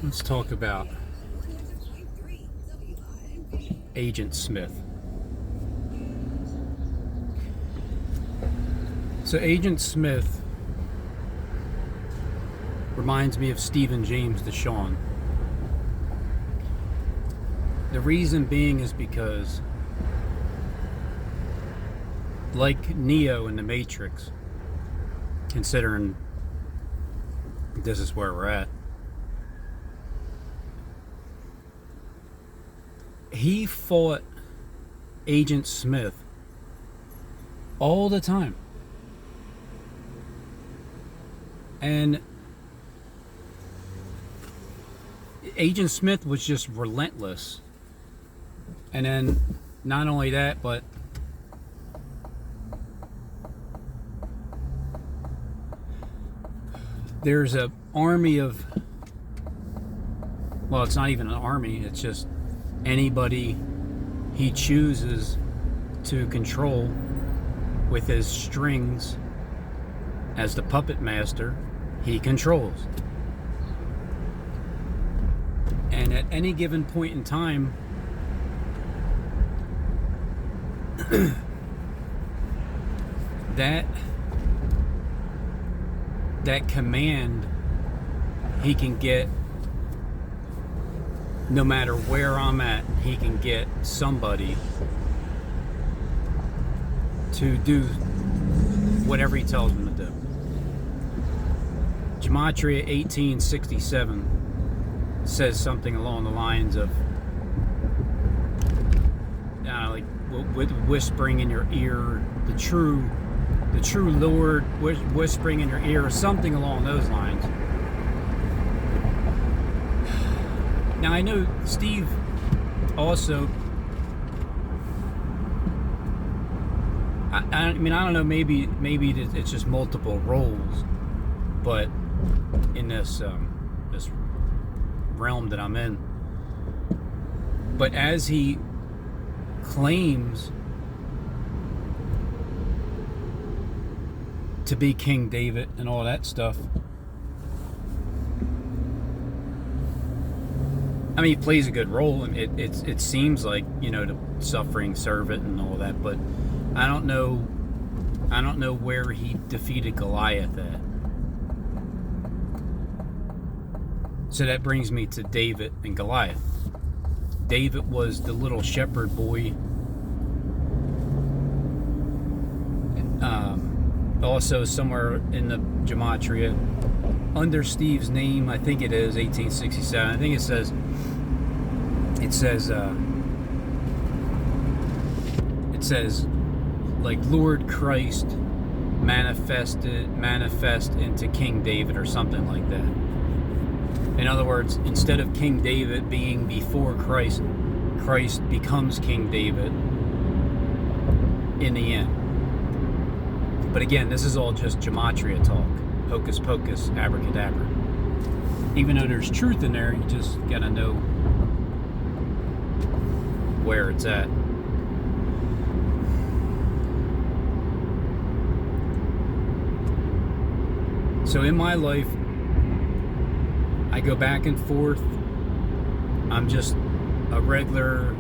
Let's talk about Agent Smith. So Agent Smith reminds me of Stephen James DeShawn. The reason being is because, like Neo in the Matrix, considering this is where we're at, he fought Agent Smith all the time. And Agent Smith was just relentless. And then not only that, but there's an army of, well, it's not even an army, it's just anybody he chooses to control with his strings as the puppet master, he controls. And at any given point in time, that command he can get, no matter where I'm at, he can get somebody to do whatever he tells them to do. Gematria 1867 says something along the lines of, like with whispering in your ear, the true Lord whispering in your ear, or something along those lines. Now I know Steve also, I mean, I don't know, maybe it's just multiple roles, but in this this realm that I'm in. But as he claims to be King David and all that stuff, I mean, he plays a good role, and it seems like, you know, the suffering servant and all that, but I don't know where he defeated Goliath at. So that brings me to David and Goliath. David was the little shepherd boy. Also somewhere in the Gematria, under Steve's name, I think it is 1867. I think it says like Lord Christ manifest into King David or something like that. In other words, instead of King David being before Christ, Christ becomes King David in the end. But again, this is all just Gematria talk. Hocus pocus, abracadabra. Even though there's truth in there, you just gotta know where it's at. So in my life, I go back and forth. I'm just a regular,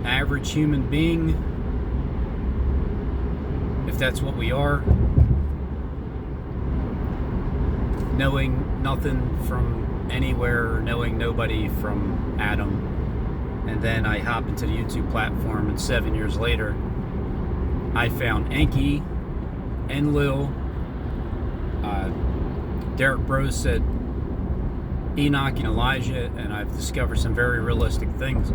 average human being, if that's what we are, knowing nothing from anywhere, knowing nobody from Adam. And then I hop into the YouTube platform, and 7 years later, I found Enki and Lil. Derek Bros said Enoch and Elijah, and I've discovered some very realistic things.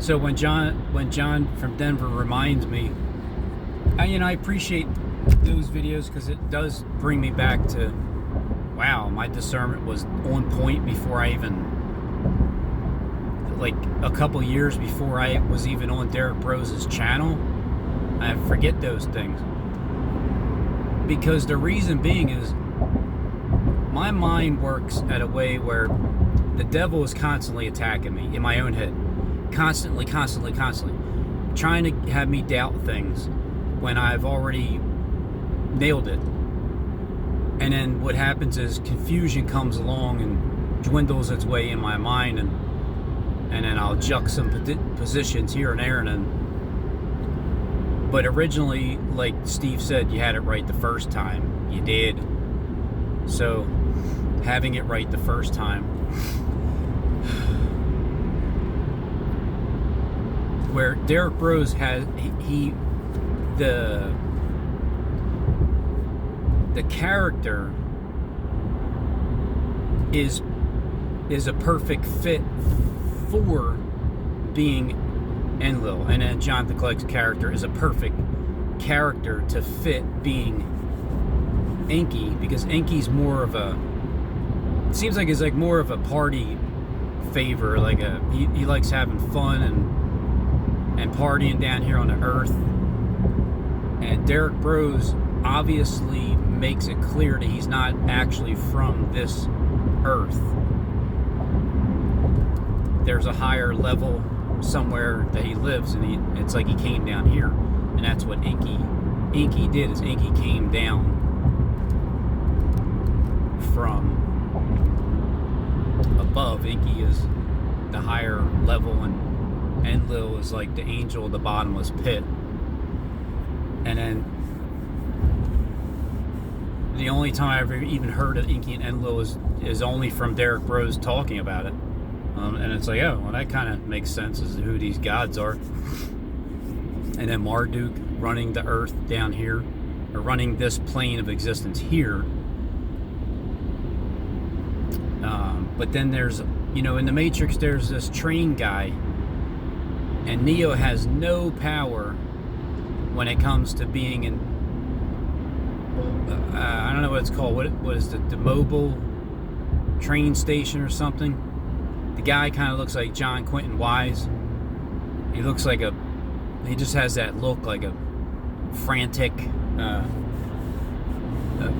So when John from Denver reminds me, I appreciate those videos, because it does bring me back to, wow, my discernment was on point before I even, like a couple years before I was even on Derek Bros' channel. I forget those things. Because the reason being is, my mind works at a way where the devil is constantly attacking me in my own head. Constantly, trying to have me doubt things when I've already nailed it. And then what happens is confusion comes along and dwindles its way in my mind, and then I'll juck some positions here and there, and then. But originally, like Steve said, you had it right the first time. You did. So, having it right the first time. Where Derek Rose has the character is a perfect fit for being Enlil, and then Jonathan Clegg's character is a perfect character to fit being Enki, because Enki's more of a, it seems like he's like more of a party favor, like he likes having fun and partying down here on the earth. And Derek Rose obviously makes it clear that he's not actually from this earth. There's a higher level somewhere that he lives, and it's like he came down here, and that's what Enki did. Is Enki came down from above. Enki is the higher level, and Enlil is like the angel of the bottomless pit. And then the only time I ever even heard of Enki and Enlil is only from Derek Rose talking about it. And it's like, oh, well, that kind of makes sense as to who these gods are. And then Marduk running the earth down here, or running this plane of existence here. But then there's, in the Matrix, there's this train guy, and Neo has no power when it comes to being in, I don't know what it's called. What is the mobile train station or something? The guy kind of looks like John Quentin Wise. He looks like he just has that look like a frantic,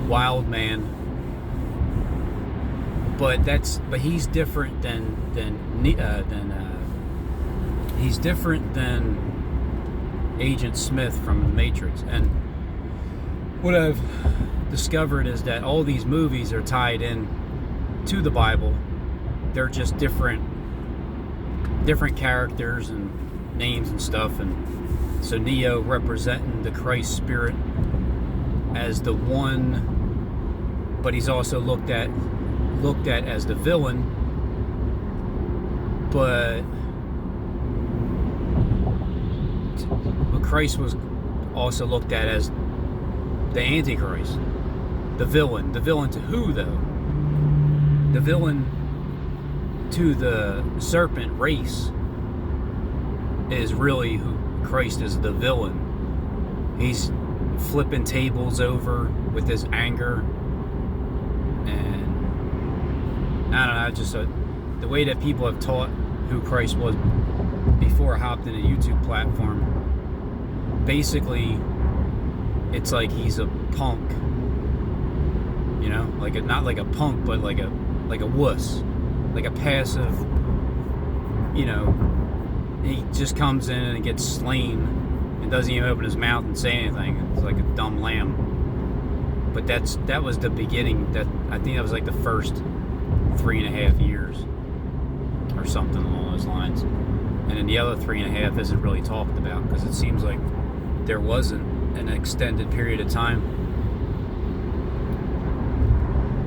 wild man. But he's different than he's different than Agent Smith from The Matrix. And what I've discovered is that all these movies are tied in to the Bible. They're just different characters and names and stuff. And so Neo representing the Christ spirit as the one, but he's also looked at as the villain. But Christ was also looked at as the Antichrist, the villain. The villain to who, though? The villain to the serpent race is really who Christ is, the villain. He's flipping tables over with his anger, and I don't know, just the way that people have taught who Christ was before I hopped in a YouTube platform. Basically, it's like he's a punk, like not like a punk, but like a wuss, like a passive, he just comes in and gets slain and doesn't even open his mouth and say anything. It's like a dumb lamb. But that was the beginning. I think that was like the first 3.5 years or something along those lines. And then the other 3.5 isn't really talked about, because it seems like there wasn't an extended period of time.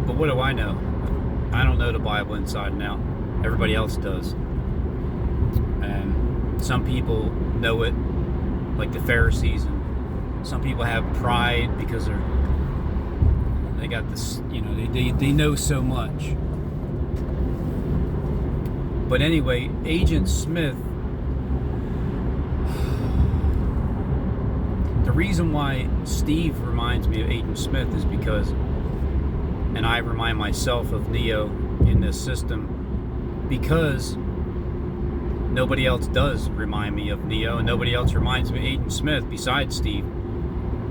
But what do I know? I don't know the Bible inside and out. Everybody else does. And some people know it, like the Pharisees, and some people have pride because they got this, they know so much. But anyway, Agent Smith, the reason why Steve reminds me of Agent Smith is because, and I remind myself of Neo in this system, because nobody else does remind me of Neo, and nobody else reminds me of Agent Smith besides Steve.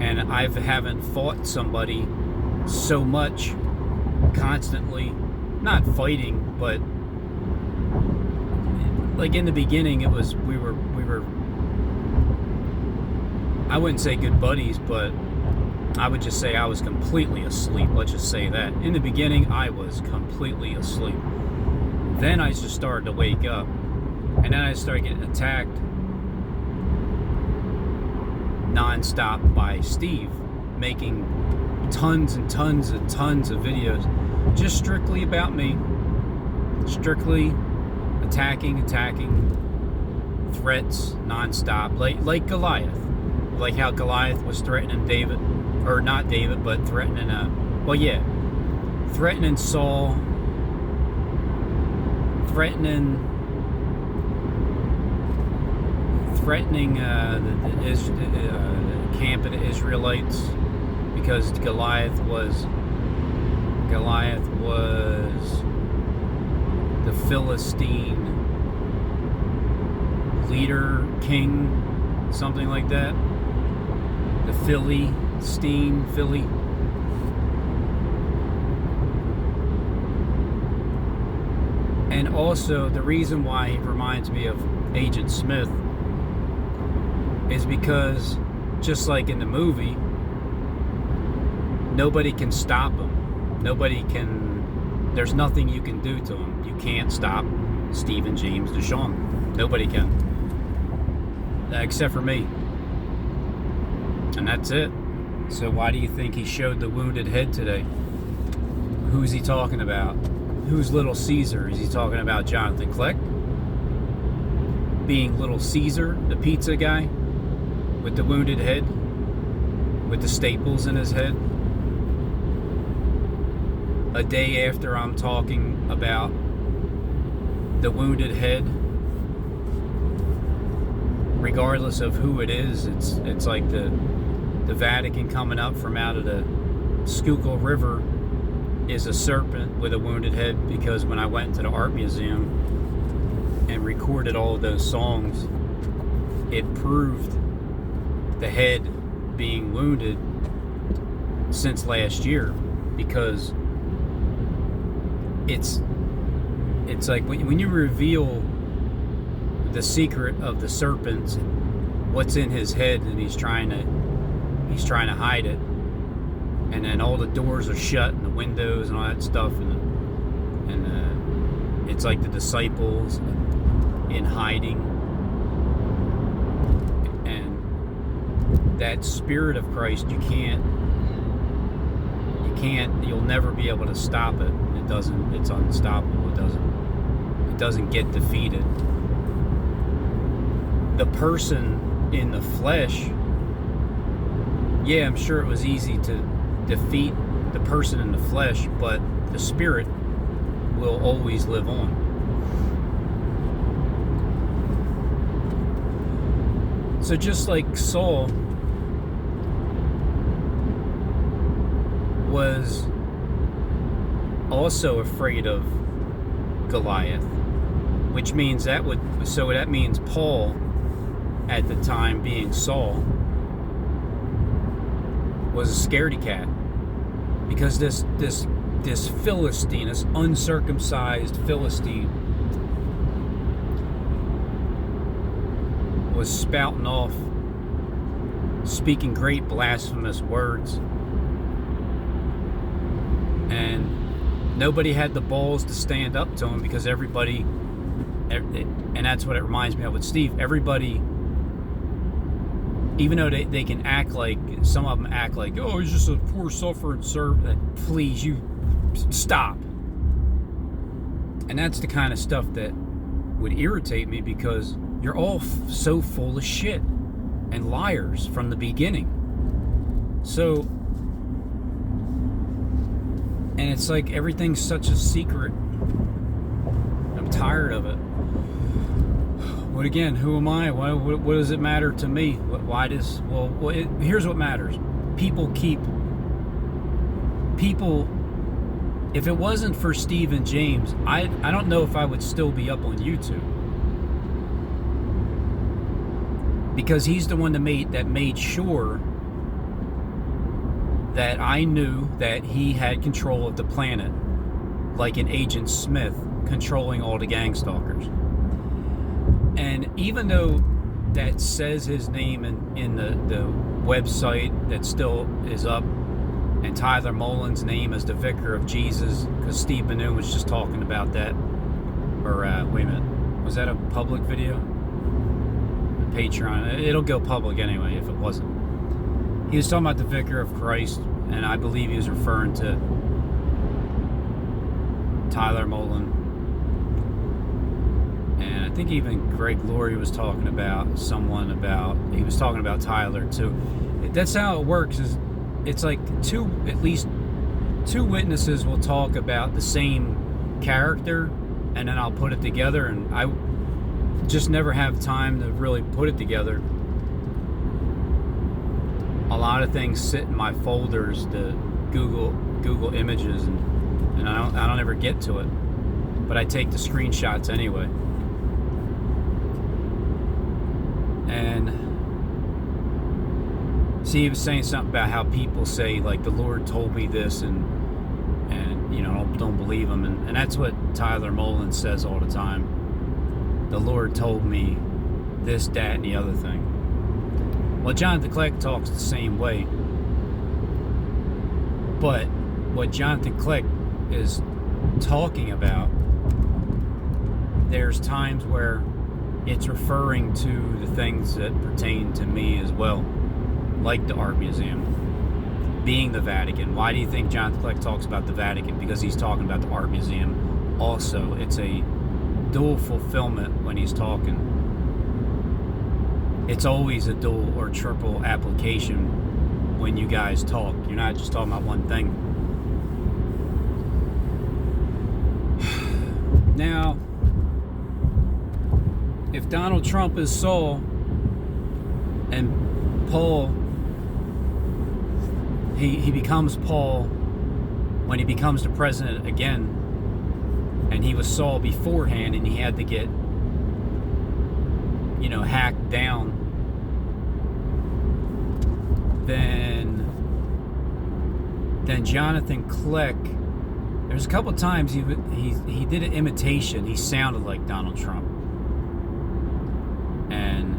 And I haven't fought somebody so much constantly, not fighting, but like in the beginning, it was we were I wouldn't say good buddies, but I would just say I was completely asleep. Let's just say that. In the beginning, I was completely asleep. Then I just started to wake up. And then I started getting attacked non-stop by Steve, making tons and tons and tons of videos just strictly about me. Strictly attacking, threats non-stop, like Goliath. Like how Goliath was threatening David, or not David, but threatening threatening Saul, threatening the camp of the Israelites, because Goliath was the Philistine leader, king, something like that. The Philly. And also, the reason why he reminds me of Agent Smith is because, just like in the movie, nobody can stop him. There's nothing you can do to him. You can't stop Stephen James DeShawn. Nobody can. Except for me. And that's it. So why do you think he showed the wounded head today? Who's he talking about? Who's Little Caesar? Is he talking about Jonathan Kleck being Little Caesar, the pizza guy with the wounded head, with the staples in his head? A day after I'm talking about the wounded head, regardless of who it is, it's like the Vatican coming up from out of the Schuylkill River is a serpent with a wounded head, because when I went to the art museum and recorded all of those songs, it proved the head being wounded since last year, because it's like when you reveal the secret of the serpent, what's in his head, and he's trying to hide it, and then all the doors are shut and the windows and all that stuff, and it's like the disciples in hiding, and that spirit of Christ, you'll never be able to stop it. It's unstoppable. It doesn't get defeated. The person in the flesh, yeah, I'm sure it was easy to defeat the person in the flesh, but the spirit will always live on. So just like Saul was also afraid of Goliath, which means that means Paul, at the time being Saul, was a scaredy cat, because this Philistine, this uncircumcised Philistine, was spouting off, speaking great blasphemous words, and nobody had the balls to stand up to him, because everybody, and that's what it reminds me of with Steve, everybody, even though they can act like, some of them act like, oh, he's just a poor suffering servant, please, you stop. And that's the kind of stuff that would irritate me, because you're all so full of shit and liars from the beginning. So, and it's like everything's such a secret. I'm tired of it. But again, who am I? What does it matter to me? Here's what matters. People, if it wasn't for Steve and James, I don't know if I would still be up on YouTube. Because he's the one that made sure that I knew that he had control of the planet, like an Agent Smith controlling all the gang stalkers. And even though that says his name in the website that still is up, and Tyler Molin's name as the Vicar of Jesus, because Steve Manoon was just talking about that. Or wait a minute, was that a public video? Patreon, it'll go public anyway if it wasn't. He was talking about the Vicar of Christ, and I believe he was referring to Tyler Molin. And I think even Greg Laurie was talking about he was talking about Tyler too. That's how it works, is it's like at least two witnesses will talk about the same character, and then I'll put it together, and I just never have time to really put it together. A lot of things sit in my folders, the Google Images, and I don't ever get to it. But I take the screenshots anyway. And see, he was saying something about how people say, like, the Lord told me this, and you know, don't believe him, and that's what Tyler Molin says all the time. The Lord told me this, that, and the other thing. Well, Jonathan Kleck talks the same way. But what Jonathan Kleck is talking about, there's times where it's referring to the things that pertain to me as well, like the Art Museum, being the Vatican. Why do you think Jonathan Kleck talks about the Vatican? Because he's talking about the Art Museum also. It's a dual fulfillment when he's talking. It's always a dual or triple application when you guys talk. You're not just talking about one thing. Now, if Donald Trump is Saul and Paul, he becomes Paul when he becomes the president again, and he was Saul beforehand, and he had to get, you know, hacked down, then Jonathan Kleck, there's a couple times he did an imitation. He sounded like Donald Trump. And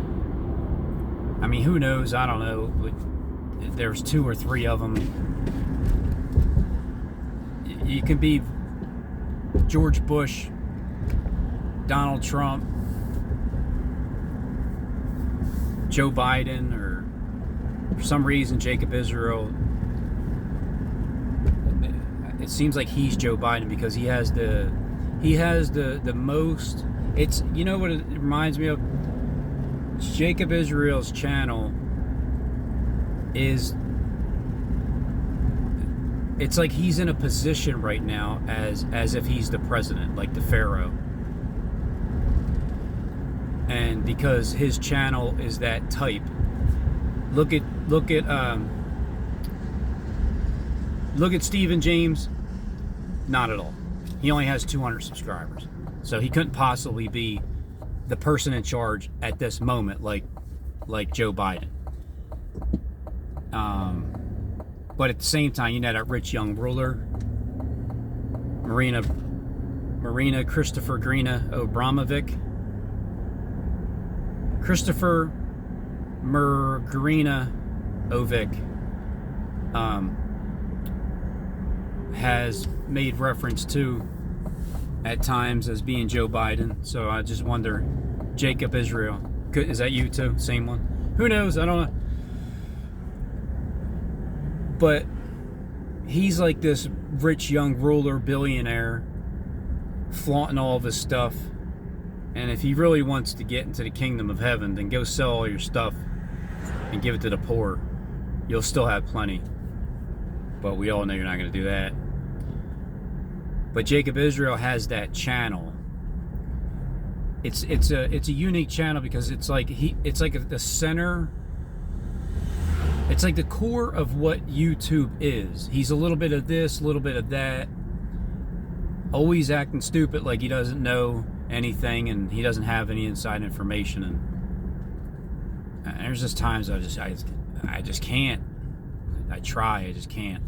I mean, who knows? I don't know. There's 2 or 3 of them. You can be George Bush, Donald Trump, Joe Biden, or for some reason Jacob Israel. It seems like he's Joe Biden because he has the most. It's, you know what it reminds me of? Jacob Israel's channel is, it's like he's in a position right now as if he's the president, like the Pharaoh. And because his channel is that type, look at Stephen James. Not at all. He only has 200 subscribers, so he couldn't possibly be the person in charge at this moment, like Joe Biden. But at the same time, you know, that rich young ruler, Marina Christopher Grina Abramovic. Christopher Murgrina Ovic has made reference to at times as being Joe Biden. So I just wonder, Jacob Israel, is that you too? Same one? Who knows? I don't know. But he's like this rich young ruler, billionaire, flaunting all of his stuff. And if he really wants to get into the kingdom of heaven, then go sell all your stuff and give it to the poor. You'll still have plenty. But we all know you're not going to do that. But Jacob Israel has that channel. It's a unique channel because it's like the center. It's like the core of what YouTube is. He's a little bit of this, a little bit of that. Always acting stupid, like he doesn't know anything and he doesn't have any inside information. And there's just times I just can't. I try, I just can't.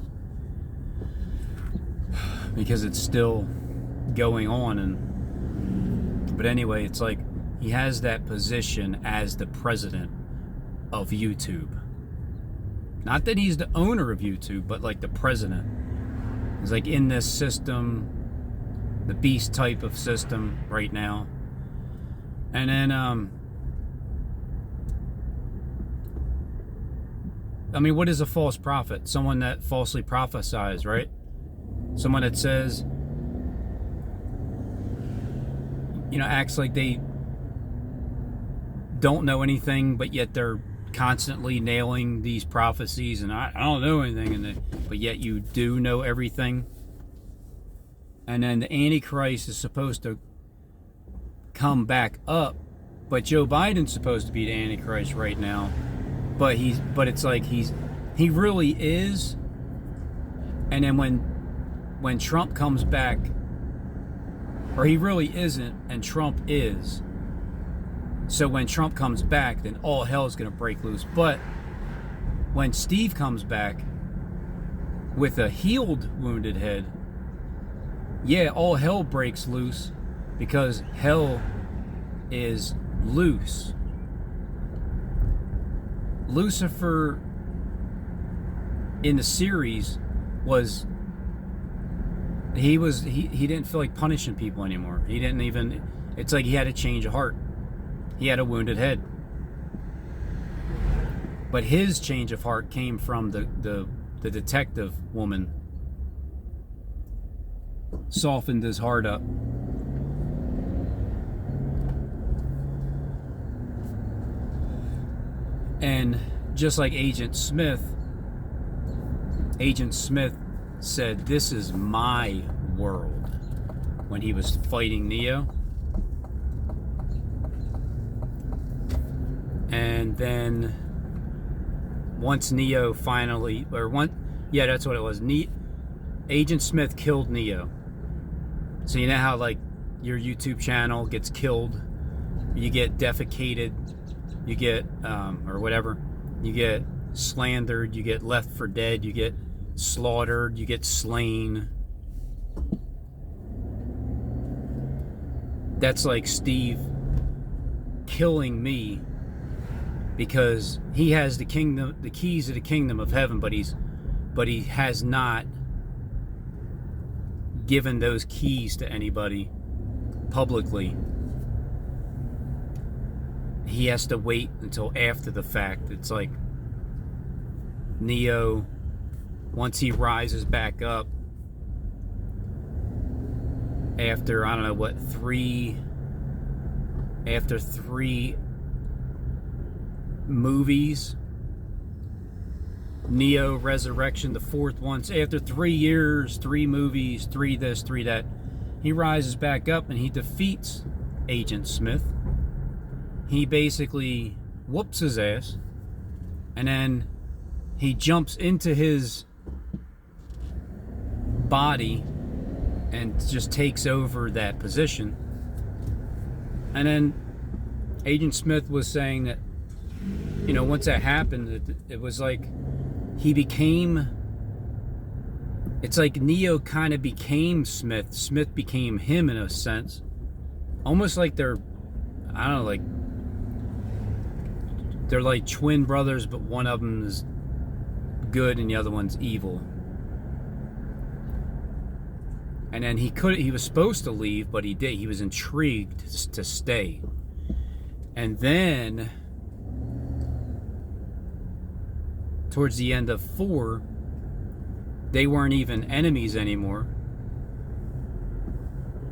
Because it's still going on. But anyway, it's like he has that position as the president of YouTube. Not that he's the owner of YouTube, but like the president. He's like in this system, the beast type of system right now. And then, I mean, what is a false prophet? Someone that falsely prophesies, right? Someone that says, you know, acts like they don't know anything, but yet they're constantly nailing these prophecies, and I don't know anything, but yet you do know everything. And then the Antichrist is supposed to come back up, but Joe Biden's supposed to be the Antichrist right now. But it's like he really is. And then when Trump comes back, or he really isn't, and Trump is. So when Trump comes back, then all hell is going to break loose. But when Steve comes back with a healed wounded head, yeah, all hell breaks loose, because hell is loose. Lucifer in the series was he didn't feel like punishing people anymore. He didn't even, it's like he had a change of heart. He had a wounded head. But his change of heart came from the detective woman. Softened his heart up. And just like Agent Smith said, "This is my world," when he was fighting Neo. And then once Neo finally, yeah, that's what it was. Agent Smith killed Neo. So you know how like your YouTube channel gets killed, you get defecated, you get or whatever, you get slandered, you get left for dead, you get slaughtered, you get slain. That's like Steve killing me, because he has the keys to the kingdom of heaven, but he has not given those keys to anybody publicly. He has to wait until after the fact. It's like Neo, once he rises back up after, I don't know what, after three movies, Neo Resurrection, the fourth one, after 3 years, 3 movies, 3 this, 3 that, he rises back up and he defeats Agent Smith. He basically whoops his ass, and then he jumps into his body and just takes over that position. And then Agent Smith was saying that, you know, once that happened, it was like he became, it's like Neo kind of became Smith. Smith became him in a sense. Almost like they're, I don't know, like, they're like twin brothers, but one of them is good and the other one's evil. And then he was supposed to leave, but he did. He was intrigued to stay. And then towards the end of 4, they weren't even enemies anymore.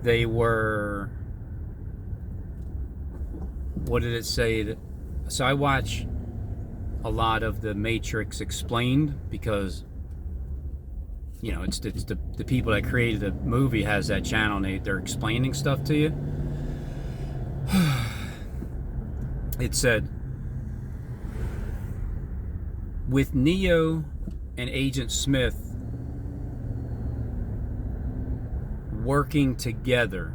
They were, what did it say? So I watch a lot of the Matrix Explained, because, you know, it's the people that created the movie has that channel, and they're explaining stuff to you. It said, with Neo and Agent Smith working together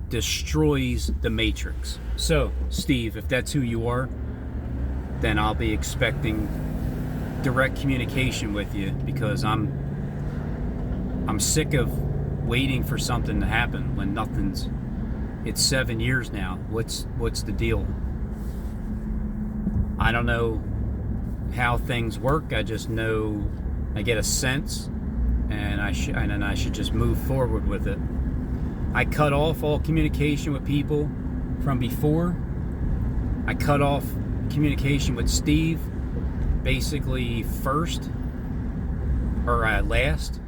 destroys the Matrix. So, Steve, if that's who you are, then I'll be expecting direct communication with you, because I'm sick of waiting for something to happen when nothing's. It's 7 years now. What's the deal? I don't know how things work. I just know, I get a sense, and I should just move forward with it. I cut off all communication with people from before. I cut off communication with Steve basically first, or last.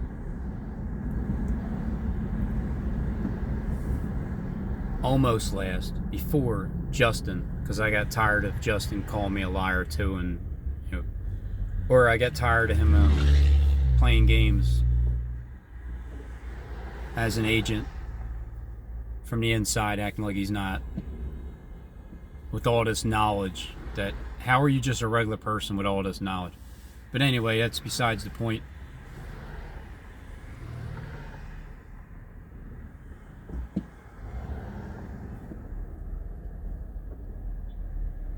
Almost last, before Justin, because I got tired of Justin calling me a liar too, and or I got tired of him playing games as an agent from the inside, acting like he's not, with all this knowledge. That how are you just a regular person with all this knowledge? But anyway, that's besides the point.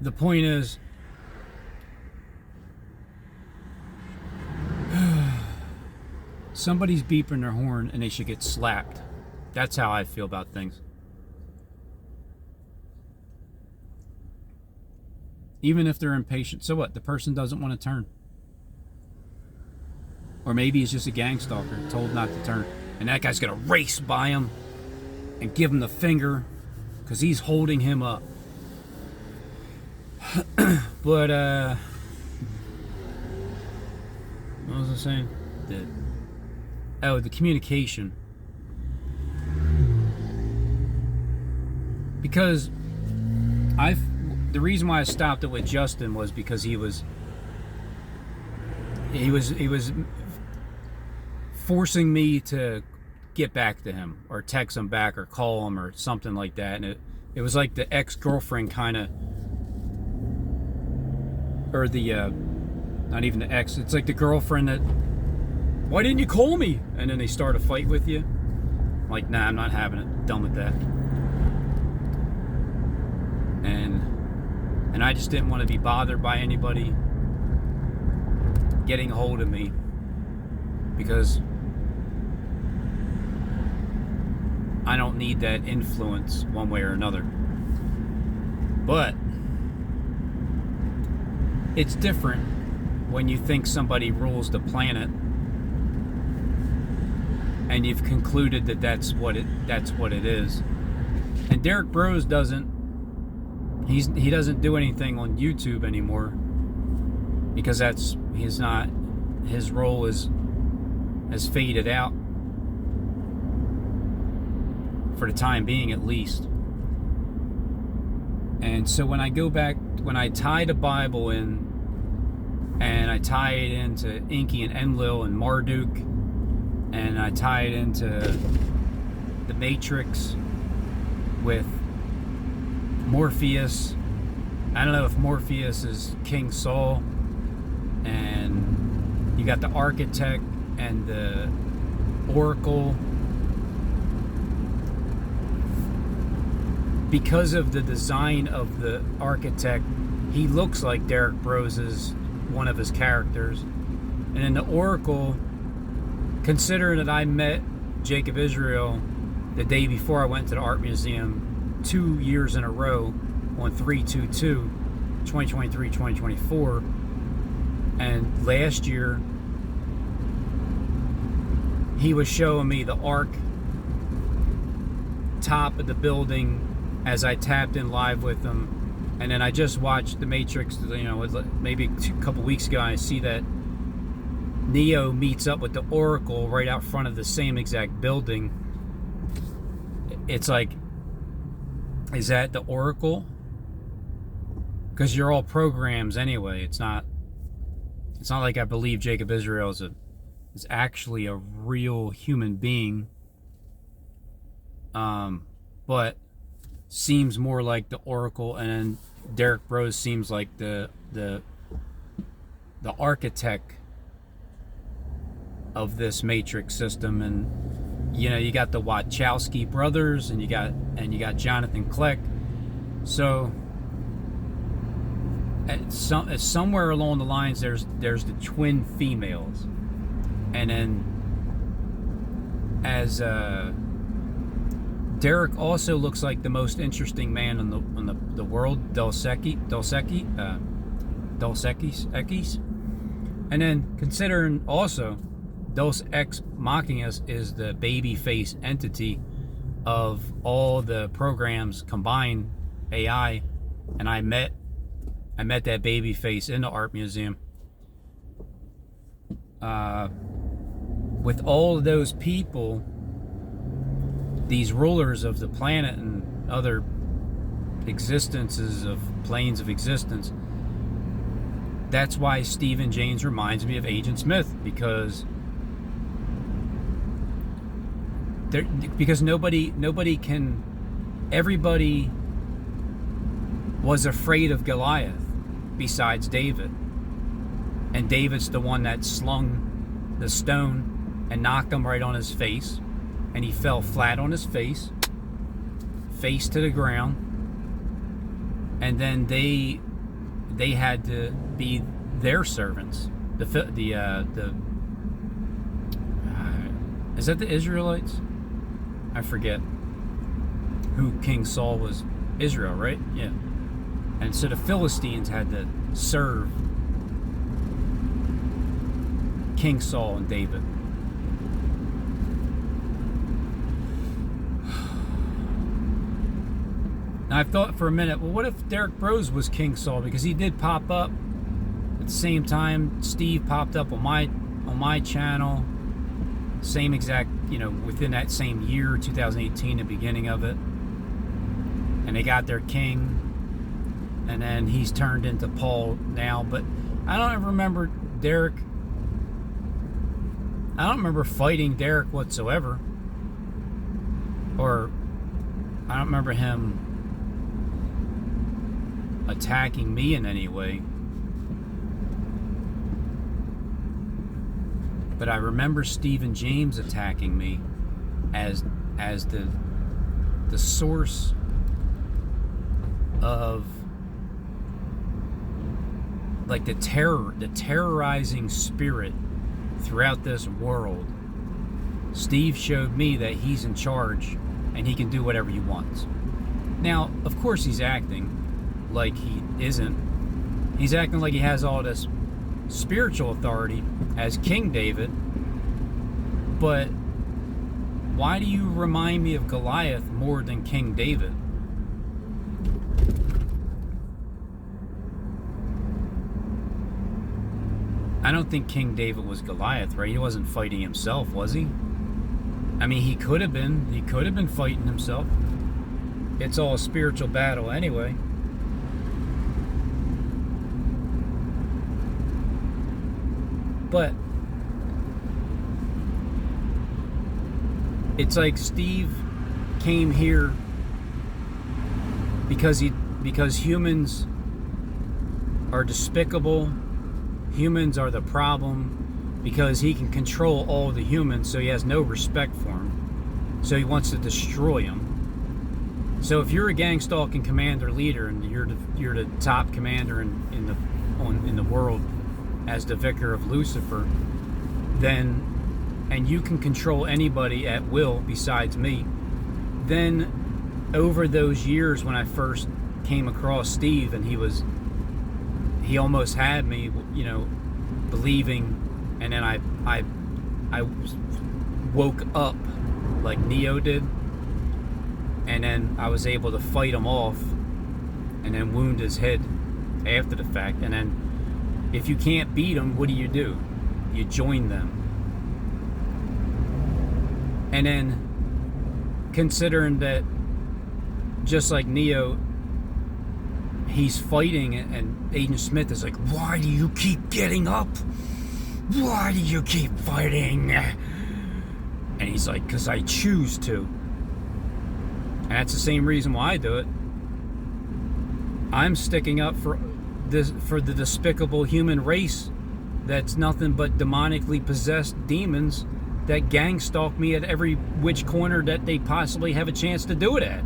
The point is, somebody's beeping their horn and they should get slapped. That's how I feel about things. Even if they're impatient, so what? The person doesn't want to turn. Or maybe he's just a gang stalker, told not to turn. And that guy's gonna race by him and give him the finger because he's holding him up. But, what was I saying? The communication. Because the reason why I stopped it with Justin was because he was forcing me to get back to him, or text him back, or call him, or something like that. And it was like the ex-girlfriend kind of, or the not even the ex, it's like the girlfriend that, why didn't you call me? And then they start a fight with you. Like, nah, I'm not having it. Done with that. And I just didn't want to be bothered by anybody getting a hold of me, because I don't need that influence one way or another. But it's different when you think somebody rules the planet and you've concluded that that's what it is. And Derek Bros doesn't. He doesn't do anything on YouTube anymore because his role has faded out for the time being, at least. And so when I go back, when I tie the Bible in, and I tie it into Enki and Enlil and Marduk, and I tie it into the Matrix with Morpheus. I don't know if Morpheus is King Saul, and you got the architect and the oracle. Because of the design of the architect, he looks like Derek Bros is one of his characters. And in the oracle, considering that I met Jacob Israel the day before I went to the art museum 2 years in a row on 3/22, 2023, 2024, and last year he was showing me the arc top of the building as I tapped in live with him. And then I just watched The Matrix, maybe a couple weeks ago, and I see that Neo meets up with the Oracle right out front of the same exact building. It's like, is that the Oracle? Because you're all programs anyway. It's not like I believe Jacob Israel is actually a real human being. But seems more like the Oracle, and then Derek Bros seems like the architect of this Matrix system. And you got the Wachowski brothers, and you got Jonathan Kleck. So somewhere along the lines there's the twin females, and then as Derek also looks like the most interesting man in the world, Delseki, Dos Equis. And then considering also Dos Ex Machina is the baby face entity of all the programs combined AI, and I met that baby face in the art museum. With all of those people, these rulers of the planet and other existences of planes of existence, that's why Stephen James reminds me of Agent Smith, because everybody was afraid of Goliath besides David. And David's the one that slung the stone and knocked him right on his face. And he fell flat on his face to the ground. And then they had to be their servants. Is that the Israelites? I forget who King Saul was. Israel, right? Yeah. And so the Philistines had to serve King Saul and David. Now I've thought for a minute, well, what if Derek Rose was King Saul? Because he did pop up at the same time Steve popped up on my channel. Same exact, within that same year, 2018, the beginning of it. And they got their king. And then he's turned into Paul now. But I don't ever remember Derek. I don't remember fighting Derek whatsoever. Or I don't remember him attacking me in any way. But I remember Stephen James attacking me as the source of like the terrorizing spirit throughout this world. Steve showed me that he's in charge and he can do whatever he wants. Now, of course, he's acting like he isn't. He's acting like he has all this spiritual authority as King David. But why do you remind me of Goliath more than King David? I don't think King David was Goliath, right? He wasn't fighting himself, was he? I mean, he could have been. He could have been fighting himself. It's all a spiritual battle anyway. But it's like Steve came here because humans are despicable. Humans are the problem, because he can control all the humans, so he has no respect for them. So he wants to destroy them. So if you're a gang stalking commander leader and you're the top commander in the world as the vicar of Lucifer, and you can control anybody at will besides me, then over those years when I first came across Steve, and he almost had me, believing, and then I woke up like Neo did, and then I was able to fight him off and then wound his head after the fact. And then if you can't beat him, what do? You join them. And then considering that, just like Neo, he's fighting, and Agent Smith is like, why do you keep getting up? Why do you keep fighting? And he's like, because I choose to. And that's the same reason why I do it. I'm sticking up for the despicable human race that's nothing but demonically possessed demons that gang stalk me at every which corner that they possibly have a chance to do it at.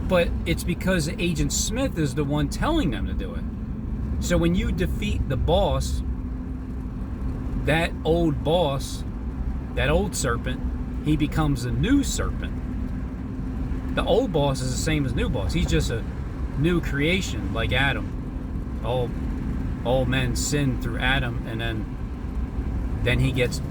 But it's because Agent Smith is the one telling them to do it. So when you defeat the boss, that old serpent, he becomes a new serpent. The old boss is the same as new boss. He's just a new creation, like Adam. all men sin through Adam, and then he gets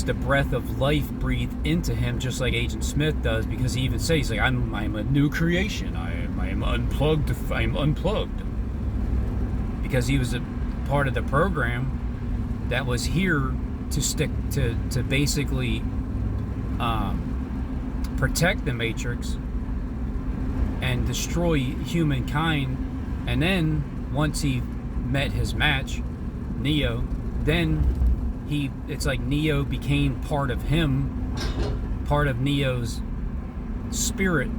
the breath of life breathed into him, just like Agent Smith does, because he even says, he's like, I'm a new creation. I'm unplugged. I'm unplugged. Because he was a part of the program that was here to stick to basically protect the Matrix and destroy humankind. And then once he met his match, Neo, then it's like Neo became part of him. Part of Neo's spirit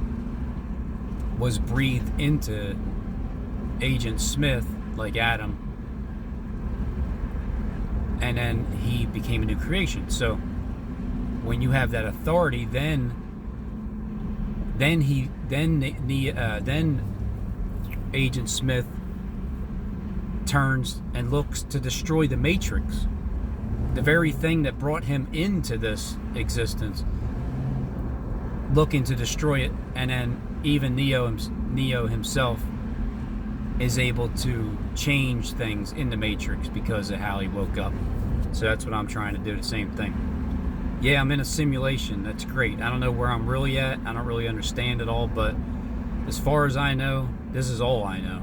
was breathed into Agent Smith, like Adam, and then he became a new creation. So when you have that authority, then Agent Smith turns and looks to destroy the Matrix, the very thing that brought him into this existence, looking to destroy it. And then even Neo himself is able to change things in the Matrix because of how he woke up. So that's what I'm trying to do, the same thing. Yeah, I'm in a simulation. That's great. I don't know where I'm really at. I don't really understand it all, but as far as I know, this is all I know.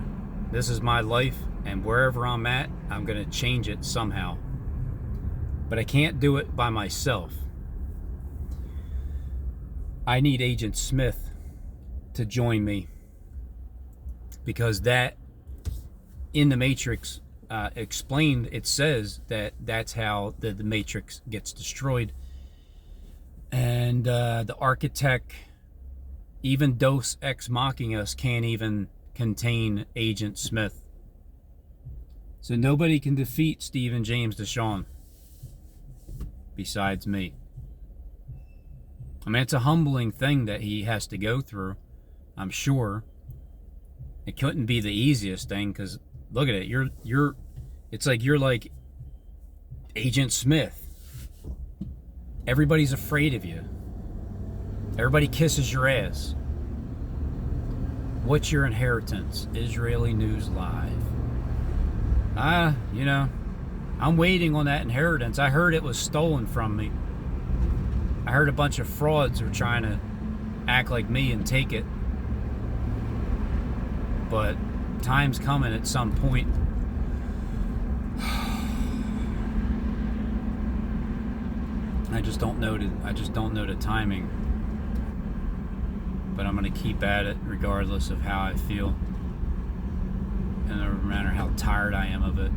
This is my life, and wherever I'm at, I'm going to change it somehow. But I can't do it by myself. I need Agent Smith to join me, because that in the Matrix explained, it says that that's how the Matrix gets destroyed. And the architect, even Deus Ex Machina, can't even contain Agent Smith. So nobody can defeat Stephen James DeShawn besides me. I mean, it's a humbling thing that he has to go through, I'm sure. It couldn't be the easiest thing, because look at it. It's like you're like Agent Smith. Everybody's afraid of you. Everybody kisses your ass. What's your inheritance? Israeli News Live. I'm waiting on that inheritance. I heard it was stolen from me. I heard a bunch of frauds were trying to act like me and take it. But time's coming at some point. I just don't know the timing. But I'm going to keep at it regardless of how I feel. And no matter how tired I am of it.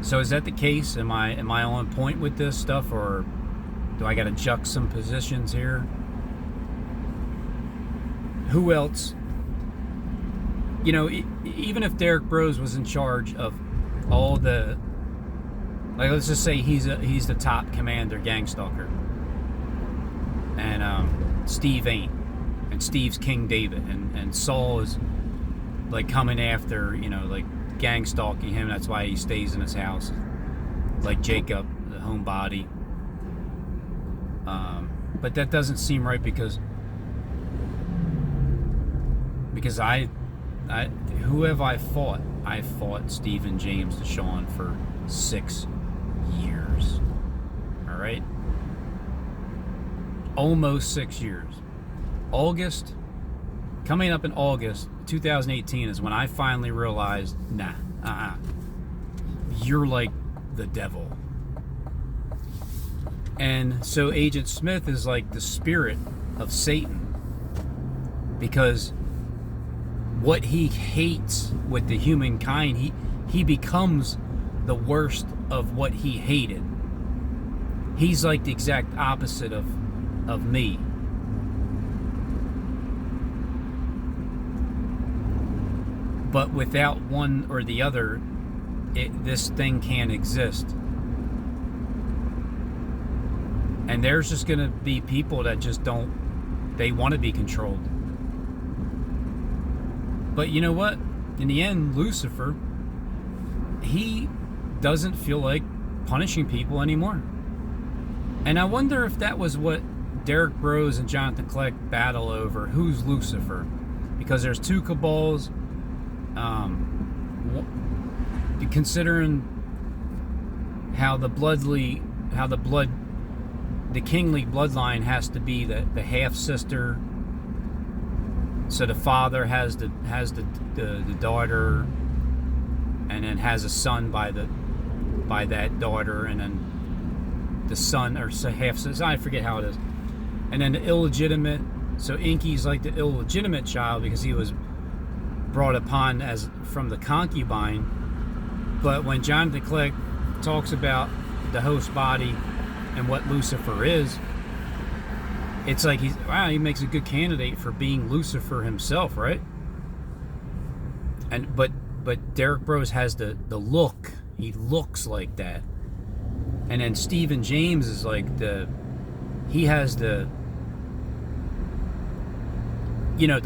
So is that the case? Am I on point with this stuff, or do I got to juck some positions here? Who else? Even if Derek Broze was in charge of all the, like, let's just say he's the top commander, Gangstalker, and Steve ain't, and Steve's King David, and Saul is like coming after, like gang stalking him. That's why he stays in his house, like Jacob, the homebody. But that doesn't seem right, because who have I fought? I fought Stephen James DeShawn for 6 years. All right, almost 6 years. Coming up in August 2018 is when I finally realized, you're like the devil. And so Agent Smith is like the spirit of Satan, because what he hates with the humankind, he becomes the worst of what he hated. He's like the exact opposite of me. But without one or the other, this thing can't exist. And there's just going to be people that just they want to be controlled. But you know what? In the end, Lucifer, he doesn't feel like punishing people anymore. And I wonder if that was what Derek Broze and Jonathan Kleck battle over. Who's Lucifer? because there's two cabals. Considering how the kingly bloodline has to be the half sister. So the father has the daughter, and then has a son by that daughter, and then the son or half sister. I forget how it is. And then the illegitimate. So Inky's like the illegitimate child because he was brought upon as from the concubine. But when Jonathan Click talks about the host body and what Lucifer is, it's like he makes a good candidate for being Lucifer himself, right? And but Derek Broze has the look. He looks like that. And then Stephen James is like he has the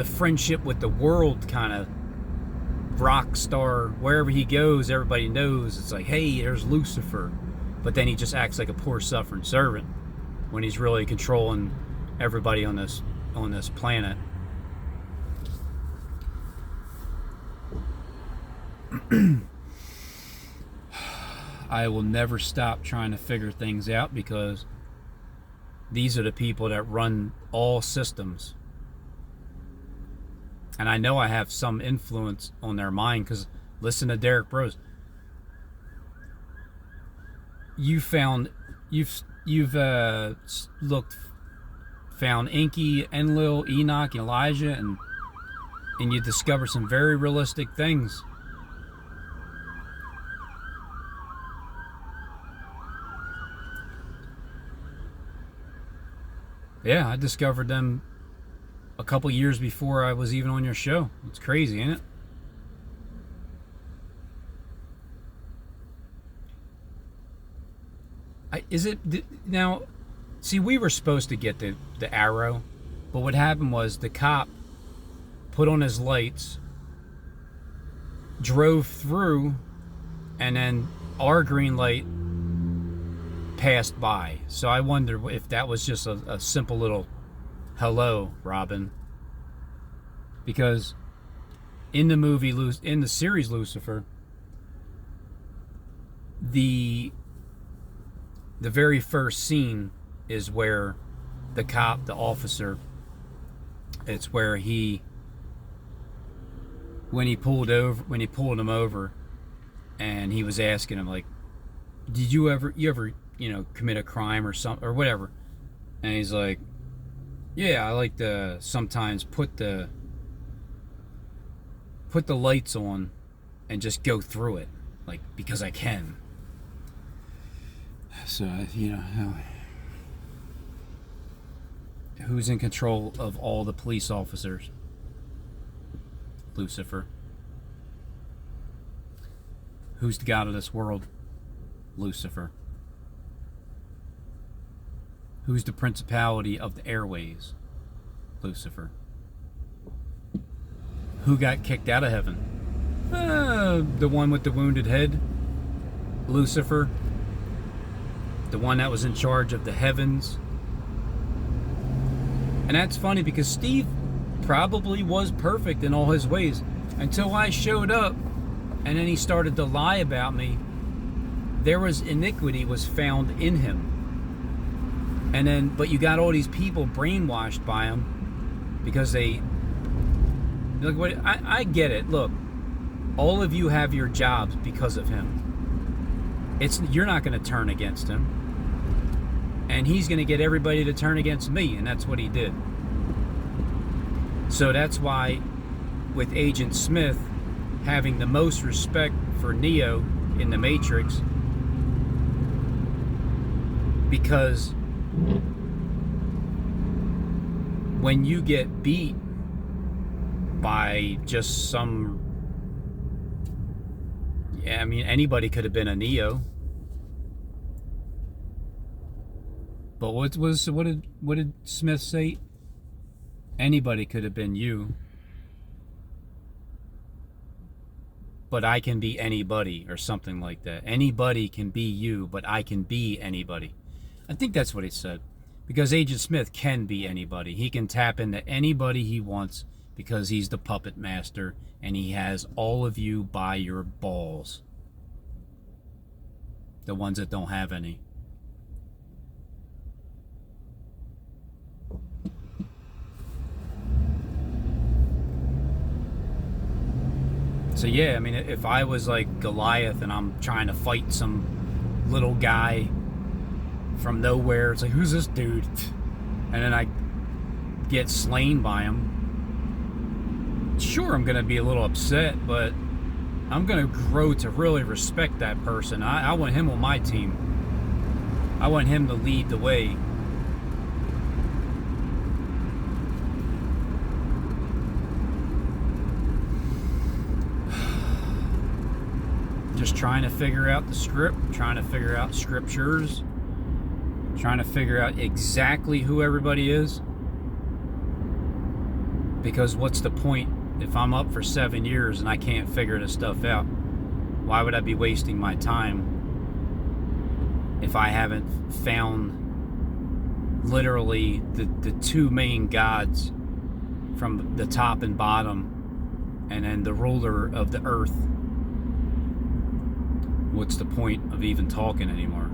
friendship with the world kind of rock star. Wherever he goes, everybody knows. It's like, hey, there's Lucifer. But then he just acts like a poor suffering servant when he's really controlling everybody on this planet. I will never stop trying to figure things out because these are the people that run all systems. And I know I have some influence on their mind because listen to Derek Broze. Found Inky, Enlil, Enoch, Elijah, and you discover some very realistic things. Yeah, I discovered them a couple years before I was even on your show. It's crazy, ain't it? Now, see, we were supposed to get the arrow, but what happened was the cop put on his lights, drove through, and then our green light passed by. So I wonder if that was just a simple little hello, Robin. Because in the series Lucifer, the very first scene is where the cop, the officer, it's where when he pulled him over, and he was asking him, like, did you ever commit a crime or something or whatever? And he's like, yeah, I like to sometimes put the lights on and just go through it, like, because I can. So, who's in control of all the police officers? Lucifer. Who's the god of this world? Lucifer. Who's the principality of the airways? Lucifer. Who got kicked out of heaven? The one with the wounded head? Lucifer. The one that was in charge of the heavens. And that's funny because Steve probably was perfect in all his ways until I showed up, and then he started to lie about me. There was iniquity was found in him. And then, but you got all these people brainwashed by him because they, look, what I get it. Look, all of you have your jobs because of him. You're not going to turn against him, and he's going to get everybody to turn against me, and that's what he did. So that's why, with Agent Smith having the most respect for Neo in the Matrix, because when you get beat by just some, anybody could have been a Neo. But what did Smith say? Anybody could have been you. But I can be anybody, or something like that. Anybody can be you, but I can be anybody. I think that's what he said. Because Agent Smith can be anybody. He can tap into anybody he wants because he's the puppet master and he has all of you by your balls. The ones that don't have any. So yeah, I mean, if I was like Goliath and I'm trying to fight some little guy from nowhere, it's like, who's this dude? And then I get slain by him. Sure, I'm gonna be a little upset, but I'm gonna grow to really respect that person. I want him on my team. I want him to lead the way. Just trying to figure out the script, trying to figure out scriptures, trying to figure out exactly who everybody is. Because what's the point if I'm up for 7 years and I can't figure this stuff out? Why would I be wasting my time if I haven't found literally the two main gods from the top and bottom, and then the ruler of the earth? What's the point of even talking anymore?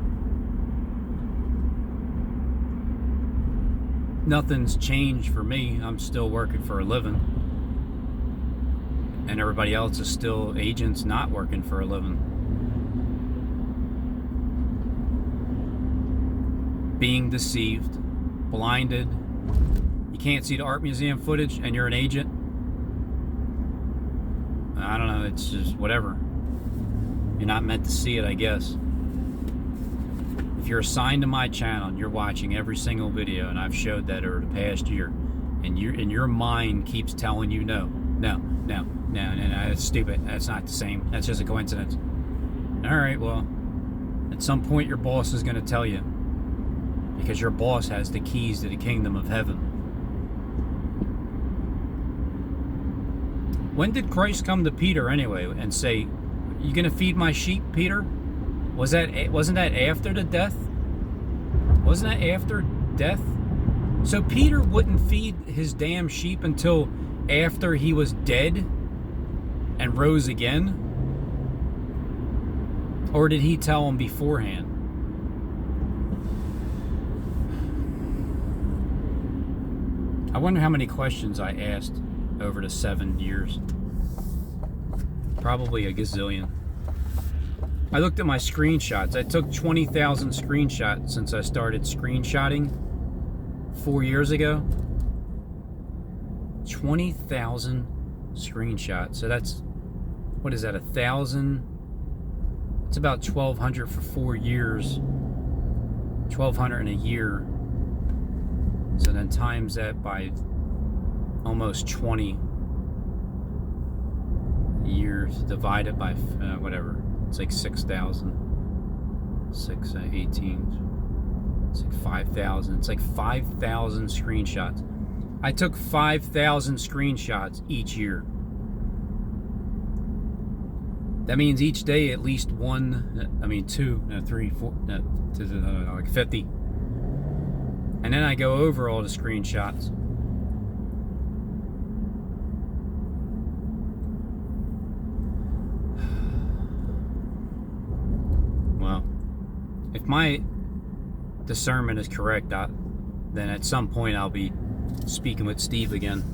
Nothing's changed for me. I'm still working for a living. And everybody else is still agents not working for a living. Being deceived, blinded. You can't see the art museum footage and you're an agent. I don't know, it's just whatever. You're not meant to see it, I guess. If you're assigned to my channel and you're watching every single video, and I've showed that over the past year, and your mind keeps telling you no, that's stupid, that's not the same, that's just a coincidence. Alright, well, at some point your boss is going to tell you, because your boss has the keys to the kingdom of heaven. When did Christ come to Peter anyway and say, you gonna feed my sheep, Peter? Wasn't that after the death? Wasn't that after death? So Peter wouldn't feed his damn sheep until after he was dead and rose again? Or did he tell him beforehand? I wonder how many questions I asked over the 7 years. Probably a gazillion. I looked at my screenshots. I took 20,000 screenshots since I started screenshotting 4 years ago. 20,000 screenshots. So that's, what is that, 1,000? It's about 1,200 for 4 years. 1,200 in a year. So then times that by almost 20 years, divided by whatever. It's like 6,000. 18. It's like 5,000. It's like 5,000 screenshots. I took 5,000 screenshots each year. That means each day at least two, 3, 4, like 50. And then I go over all the screenshots. Well, if my discernment is correct, then at some point I'll be speaking with Steve again.